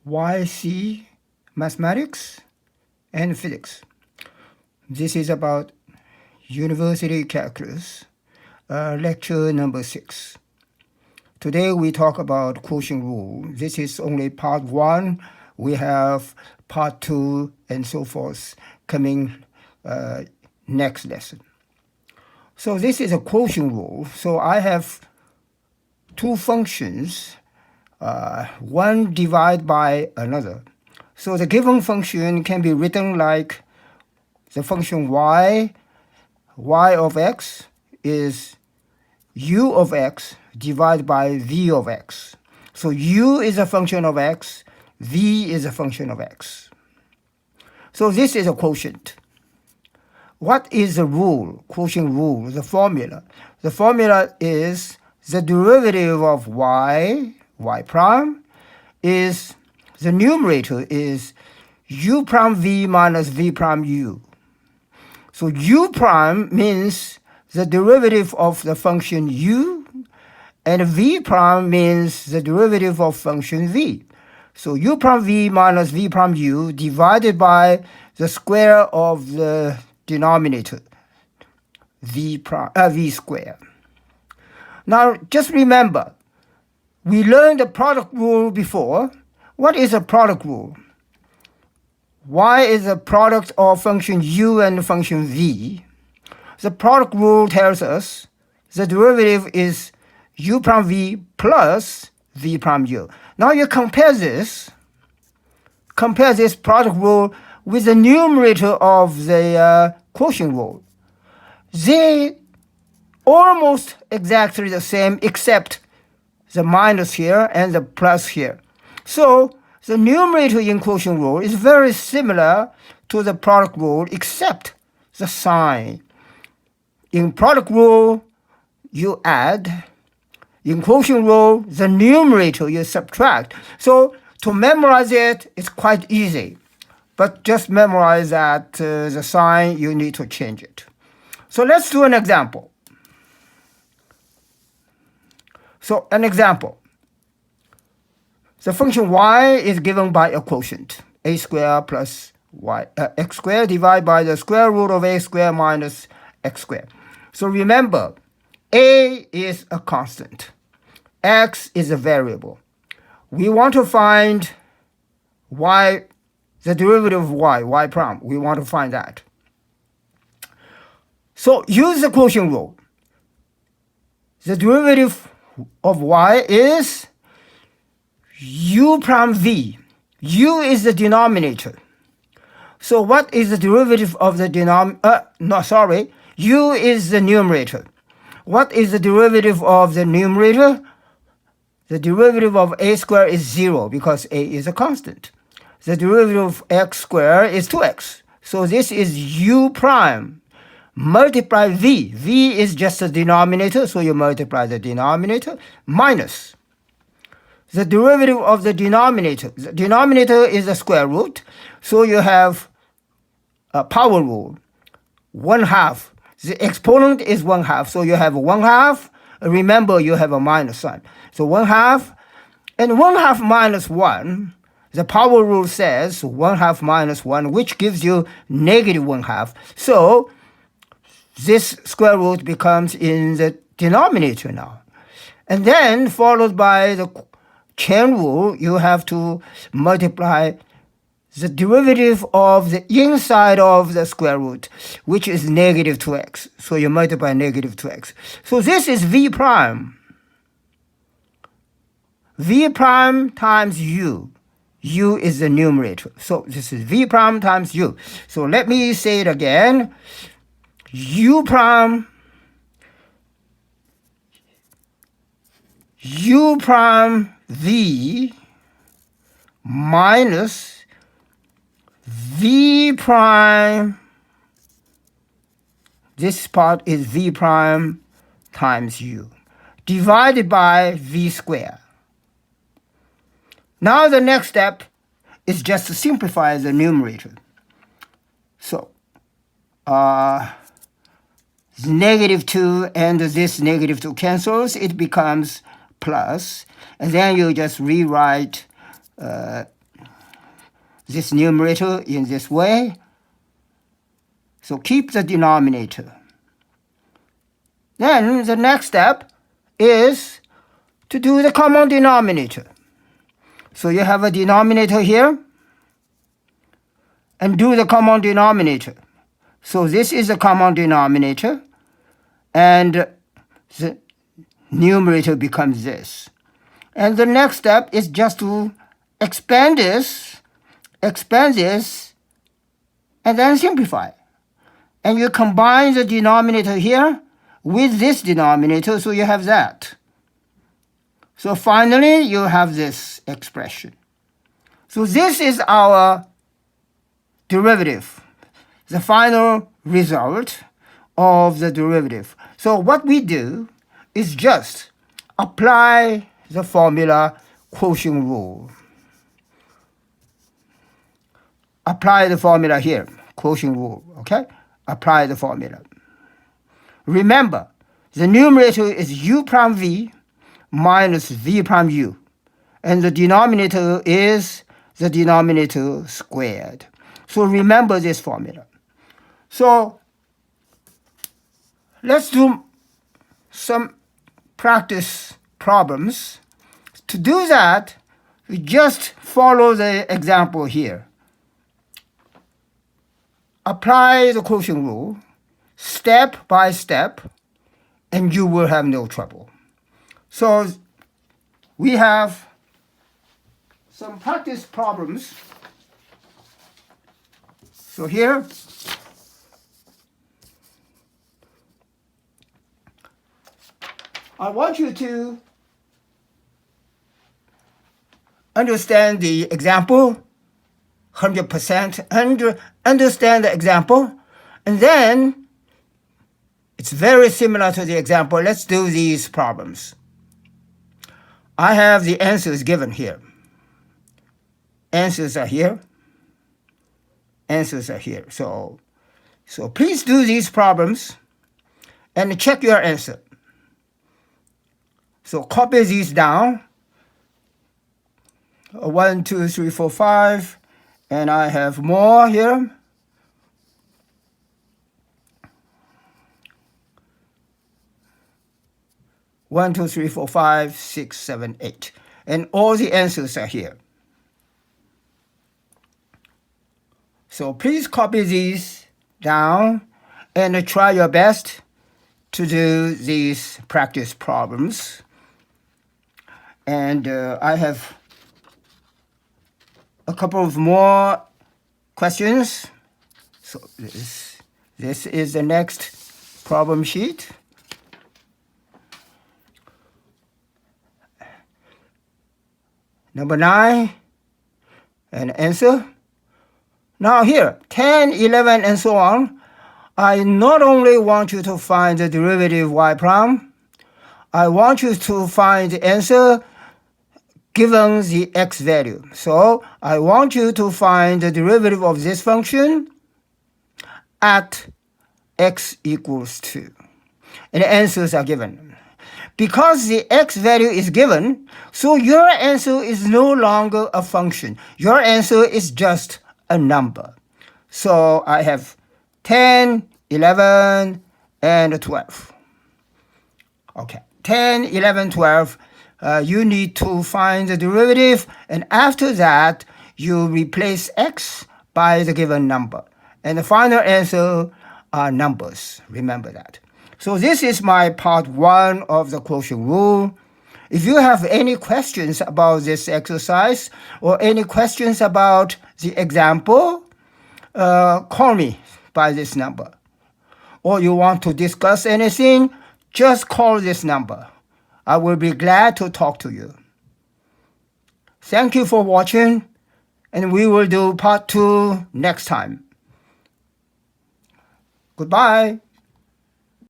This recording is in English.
YC Mathematics and Physics. This is about University Calculus, lecture number 6. Today we talk about Quotient Rule. This is only part 1. We have part 2 and so forth coming next lesson. So this is a quotient rule. So I have two functions, one divided by another. So the given function can be written like the function y of x is u of x divided by v of x. So u is a function of x, v is a function of x. So this is a quotient. What is the rule, quotient rule, the formula? The formula is the derivative of y prime, is the numerator is u prime v minus v prime u. So u prime means the derivative of the function u, and v prime means the derivative of function v. So u prime v minus v prime u divided by the square of the denominator, v squared. Now, just remember, we learned the product rule before. What is a product rule? Y is a product of function u and function v. The product rule tells us the derivative is u prime v plus v prime u. Now you compare this product rule with the numerator of the quotient rule. They almost exactly the same except the minus here and the plus here. So the numerator in quotient rule is very similar to the product rule except the sign. In product rule, you add. In quotient rule, the numerator you subtract. So to memorize it, it's quite easy. But just memorize that the sign, you need to change it. So let's do an example. So an example. The function y is given by a quotient, a squared plus x squared divided by the square root of a squared minus x squared. So remember, a is a constant. X is a variable. We want to find y, the derivative of y prime. We want to find that. So use the quotient rule. The derivative of y is u prime v. U is the denominator. So what is the derivative of the u is the numerator. What is the derivative of the numerator? The derivative of a squared is 0 because a is a constant. The derivative of x squared is 2x. So this is u prime. Multiply v. V is just the denominator, so you multiply the denominator minus the derivative of the denominator. The denominator is the square root, so you have a power rule. 1/2. The exponent is 1/2, so you have 1/2. Remember, you have a minus sign. So 1/2, and 1/2 minus 1, the power rule says 1/2 minus 1, which gives you negative 1/2. So this square root becomes in the denominator now. And then followed by the chain rule, you have to multiply the derivative of the inside of the square root, which is negative 2x. So you multiply negative 2x. So this is v prime. V prime times u. U is the numerator. So this is v prime times u. So let me say it again. U prime v minus v prime, this part is v prime times u, divided by v squared. Now the next step is just to simplify the numerator. So negative 2 and this negative 2 cancels, it becomes plus, and then you just rewrite this numerator in this way. So keep the denominator. Then the next step is to do the common denominator. So you have a denominator here, and do the common denominator. So this is the common denominator, and the numerator becomes this. And the next step is just to expand this, and then simplify. And you combine the denominator here with this denominator, so you have that. So finally, you have this expression. So this is our derivative, the final result of the derivative. So what we do is just apply the formula quotient rule. Apply the formula here, quotient rule, okay? Apply the formula. Remember, the numerator is u prime v minus v prime u, and the denominator is the denominator squared. So remember this formula. So let's do some practice problems. To do that, we just follow the example here. Apply the quotient rule step by step, and you will have no trouble. So we have some practice problems. So here, I want you to understand the example, 100%, understand the example, and then it's very similar to the example. Let's do these problems. I have the answers given here. Answers are here. Answers are here. So please do these problems and check your answer. So copy these down. 1, 2, 3, 4, 5. And I have more here. One, 2, 3, 4, 5, 6, 7, 8. And all the answers are here. So please copy these down and try your best to do these practice problems. And I have a couple of more questions. So this is the next problem sheet. Number 9, an answer. Now here, 10, 11, and so on. I not only want you to find the derivative y prime, I want you to find the answer given the x value. So I want you to find the derivative of this function at x equals 2. And the answers are given. Because the x value is given, so your answer is no longer a function. Your answer is just a number. So I have 10, 11, and 12. Okay, 10, 11, 12. You need to find the derivative, and after that, you replace x by the given number. And the final answer are numbers. Remember that. So this is my part 1 of the quotient rule. If you have any questions about this exercise or any questions about the example, call me by this number. Or you want to discuss anything, just call this number. I will be glad to talk to you. Thank you for watching, and we will do part 2 next time. Goodbye.